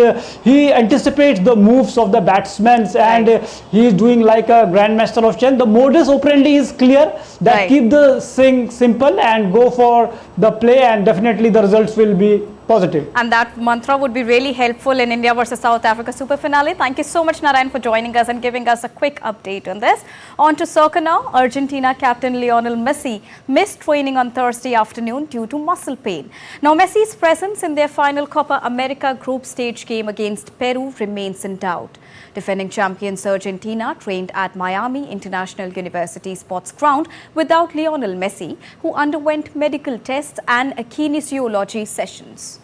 he anticipates the moves of the batsmen, and he is doing like a grandmaster of chess. The modus operandi is clear, that keep the thing simple and go for the play, and definitely the results will be positive. And that mantra would be really helpful in India versus South Africa super finale. Thank you so much, Narayan, for joining us and giving us a quick update on this. On to soccer now. Argentina captain Lionel Messi missed training on Thursday afternoon due to muscle pain. Now, Messi's presence in their final Copa America group stage game against Peru remains in doubt. Defending champions Argentina trained at Miami International University sports ground without Lionel Messi, who underwent medical tests and kinesiology sessions.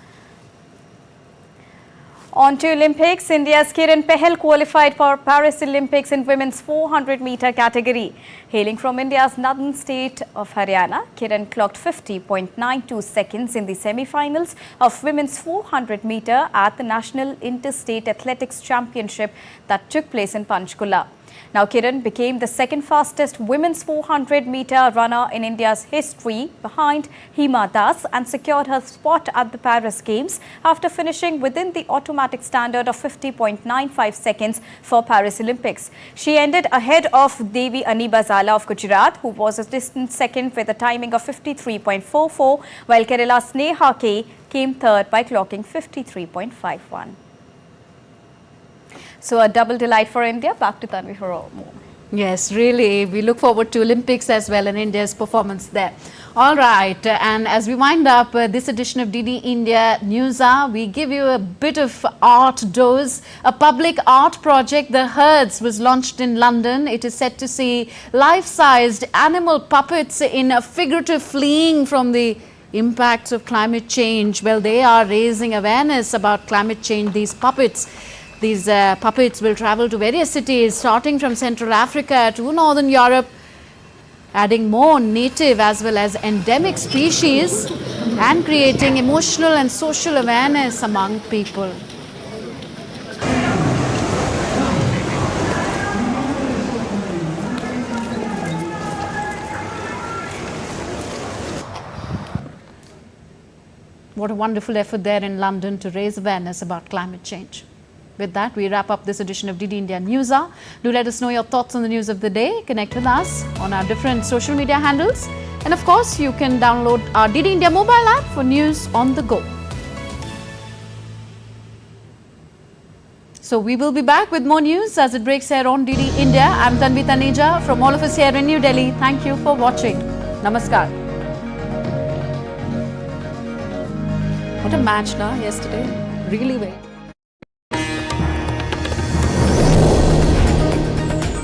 On to Olympics, India's Kiran Pahel qualified for Paris Olympics in women's 400-meter category. Hailing from India's northern state of Haryana, Kiran clocked 50.92 seconds in the semi-finals of women's 400-meter at the National Interstate Athletics Championship that took place in Panchkula. Now, Kiran became the second fastest women's 400-meter runner in India's history behind Hima Das, and secured her spot at the Paris Games after finishing within the automatic standard of 50.95 seconds for Paris Olympics. She ended ahead of Devi Aniba Zala of Gujarat, who was a distant second with a timing of 53.44, while Kerala's Sneha K came third by clocking 53.51. So a double delight for India. Back to Tanvi for more. Yes, really. We look forward to Olympics as well and India's performance there. All right. And as we wind up this edition of DD India News Hour, we give you a bit of art dose. A public art project, The Herds, was launched in London. It is set to see life-sized animal puppets in a figurative fleeing from the impacts of climate change. Well, they are raising awareness about climate change, these puppets. These puppets will travel to various cities, starting from Central Africa to Northern Europe, adding more native as well as endemic species and creating emotional and social awareness among people. What a wonderful effort there in London to raise awareness about climate change. With that, we wrap up this edition of DD India News Hour. Do let us know your thoughts on the news of the day. Connect with us on our different social media handles. And of course, you can download our DD India mobile app for news on the go. So we will be back with more news as it breaks here on DD India. I'm Tanvi Taneja from all of us here in New Delhi. Thank you for watching. Namaskar. What a match, na, yesterday. Really well.